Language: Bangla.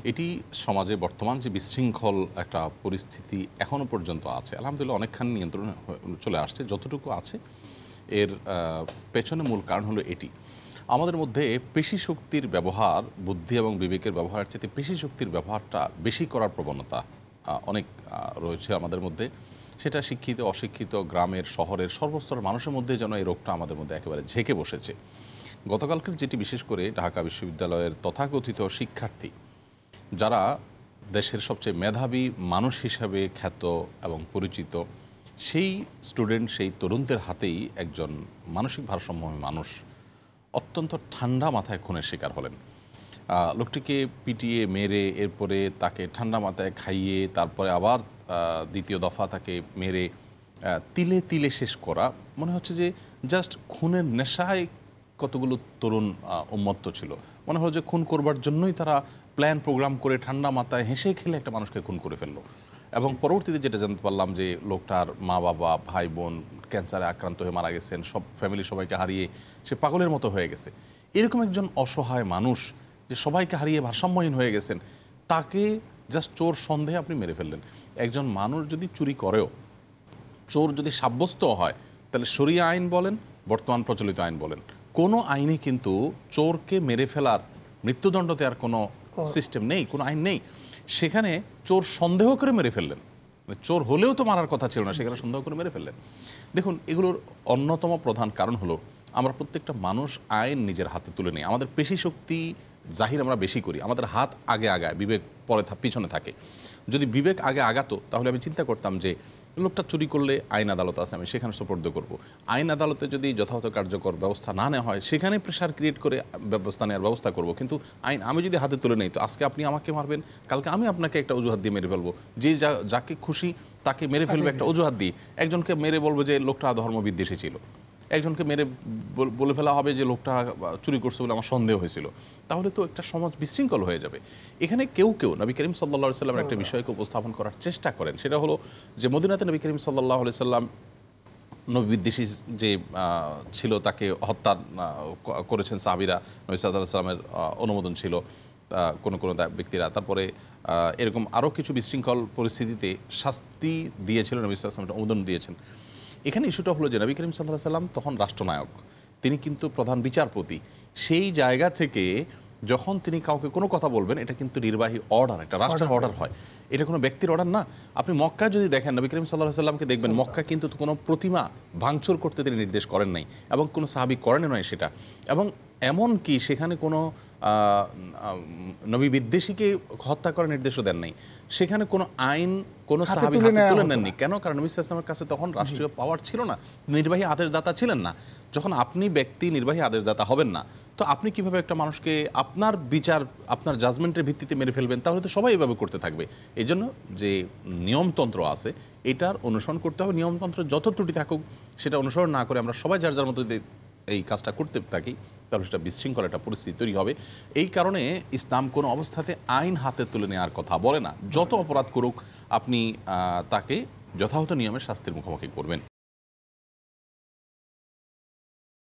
এটি সমাজে বর্তমান যে বিশৃঙ্খল একটা পরিস্থিতি এখনও পর্যন্ত আছে, আলহামদুলিল্লাহ অনেকখানি নিয়ন্ত্রণে চলে আসছে। যতটুকু আছে এর পেছনে মূল কারণ হলো এটি, আমাদের মধ্যে পেশি শক্তির ব্যবহার, বুদ্ধি এবং বিবেকের ব্যবহারের চেয়ে পেশি শক্তির ব্যবহারটা বেশি করার প্রবণতা অনেক রয়েছে আমাদের মধ্যে। সেটা শিক্ষিত অশিক্ষিত, গ্রামের শহরের সর্বস্তরের মানুষের মধ্যে যেন এই রোগটা আমাদের মধ্যে একেবারে ঝেঁকে বসেছে। গতকালকের যেটি বিশেষ করে ঢাকা বিশ্ববিদ্যালয়ের তথাকথিত শিক্ষার্থী, যারা দেশের সবচেয়ে মেধাবী মানুষ হিসাবে খ্যাত এবং পরিচিত, সেই স্টুডেন্ট, সেই তরুণদের হাতেই একজন মানসিক ভারসাম্যহীন মানুষ অত্যন্ত ঠান্ডা মাথায় খুনের শিকার হলেন। লোকটিকে পিটিয়ে মেরে এরপরে তাকে ঠান্ডা মাথায় খাইয়ে তারপরে আবার দ্বিতীয় দফা তাকে মেরে তিলে তিলে শেষ করা। মনে হচ্ছে যে জাস্ট খুনের নেশায় কতগুলো তরুণ উন্মত্ত ছিল। মনে হলো যে খুন করবার জন্যই তারা প্ল্যান প্রোগ্রাম করে ঠান্ডা মাথায় হেসে খেলে একটা মানুষকে খুন করে ফেললো। এবং পরবর্তীতে যেটা জানতে পারলাম যে লোকটার মা বাবা ভাই বোন ক্যান্সারে আক্রান্ত হয়ে মারা গেছেন, সব ফ্যামিলি সবাইকে হারিয়ে সে পাগলের মতো হয়ে গেছে। এরকম একজন অসহায় মানুষ যে সবাইকে হারিয়ে ভারসাম্যহীন হয়ে গেছেন, তাকে জাস্ট চোর সন্দেহে আপনি মেরে ফেললেন। একজন মানুষ যদি চুরি করেও চোর যদি সাব্যস্ত হয়, তাহলে শরিয়া আইন বলেন, বর্তমান প্রচলিত আইন বলেন, কোনো আইনে কিন্তু চোরকে মেরে ফেলার মৃত্যুদণ্ড দেওয়ার কোনো সিস্টেম নেই, কোনো আইন নেই। সেখানে চোর সন্দেহ করে মেরে ফেললেন, চোর হলেও তো মারার কথা ছিল না, সেখানে সন্দেহ করে মেরে ফেললেন। দেখুন, এগুলোর অন্যতম প্রধান কারণ হলো আমরা প্রত্যেকটা মানুষ আইন নিজের হাতে তুলে নিই। আমাদের পেশি শক্তি জাহির আমরা বেশি করি, আমাদের হাত আগে আগায়, বিবেক পরে পিছনে থাকে। যদি বিবেক আগে আগাতো তাহলে আমি চিন্তা করতাম যে লোকটা চুরি করলে আইন আদালত আছে, আমি সেখানে সোপর্দ করব। আইন আদালতে যদি যথাযথ কার্যকর ব্যবস্থা না নেওয়া হয়, সেখানে প্রেশার ক্রিয়েট করে ব্যবস্থা নেওয়ার ব্যবস্থা করব। কিন্তু আইন আমি যদি হাতে তুলে নেই, তো আজকে আপনি আমাকে মারবেন, কালকে আমি আপনাকে একটা অজুহাত দিয়ে মেরে ফেলবো। যে যাকে খুশি তাকে মেরে ফেলবে একটা অজুহাত দিয়ে। একজনকে মেরে বলবো যে লোকটা ধর্মবিদ্বেষী ছিল, একজনকে মেরে বলে ফেলা হবে যে লোকটা চুরি করছে বলে আমার সন্দেহ হয়েছিল। তাহলে তো একটা সমাজ বিশৃঙ্খল হয়ে যাবে। এখানে কেউ কেউ নবী করিম সাল্লাল্লাহু আলাইহি সাল্লামের একটা বিষয়কে উপস্থাপন করার চেষ্টা করেন, সেটা হলো যে মদিনাতে নবী করিম সাল্লাল্লাহু আলাইহি সাল্লাম নবীবিদ্বেষী যে ছিল তাকে হত্যা করেছেন সাহাবীরা, নবী সাল্লাল্লাহু আলাইহি সাল্লামের অনুমোদন ছিল কোনো কোনো ব্যক্তিরা। তারপরে এরকম আরও কিছু বিশৃঙ্খল পরিস্থিতিতে শাস্তি দিয়েছিল, নবী সাল্লাল্লাহু আলাইহি সাল্লাম অনুমোদন দিয়েছেন। এখানে ইস্যুটা হলো যে নবী করিম সাল্লাল্লাহু আলাইহি সাল্লাম তখন রাষ্ট্রনায়ক, তিনি কিন্তু প্রধান বিচারপতি। সেই জায়গা থেকে যখন তিনি কাউকে কোনো কথা বলবেন, এটা কিন্তু নির্বাহী অর্ডার, একটা রাষ্ট্রের অর্ডার হয়, এটা কোনো ব্যক্তির অর্ডার না। আপনি মক্কা যদি দেখেন, নবী করিম সাল্লাল্লাহু আলাইহি সাল্লামকে দেখবেন মক্কা কিন্তু কোনো প্রতিমা ভাঙচুর করতে তিনি নির্দেশ করেন নাই, এবং কোনো সাহাবী করেন নয় সেটা। এবং এমন কি সেখানে কোনো নবী বিদ্বেষীকে হত্যা করার নির্দেশও দেন নাই। সেখানে কোনো আইন কোনো সাহাবী হাতে তুলে নেননি। কেন? কারণ নবী সাল্লাল্লাহু আলাইহি ওয়াসাল্লামের কাছে তখন রাষ্ট্রীয় পাওয়ার ছিল না, নির্বাহী আদেশদাতা ছিলেন না। যখন আপনি ব্যক্তি নির্বাহী আদেশদাতা হবেন না, তো আপনি কিভাবে একটা মানুষকে আপনার বিচার, আপনার জাজমেন্টের ভিত্তিতে মেরে ফেলবেন? তাহলে তো সবাই এভাবে করতে থাকবে। এই জন্য যে নিয়মতন্ত্র আছে, এটার অনুসরণ করতে হবে। নিয়মতন্ত্রের যত ত্রুটি থাকুক, সেটা অনুসরণ না করে আমরা সবাই যার যার মতো এই কাজটা করতে থাকি, তাহলে সেটা বিশৃঙ্খল একটা পরিস্থিতি তৈরি হবে। এই কারণে ইসলাম কোনো অবস্থাতে আইন হাতে তুলে নেওয়ার কথা বলে না। যত অপরাধ করুক, আপনি তাকে যথাযথ নিয়মে শাস্তির মুখোমুখি করবেন।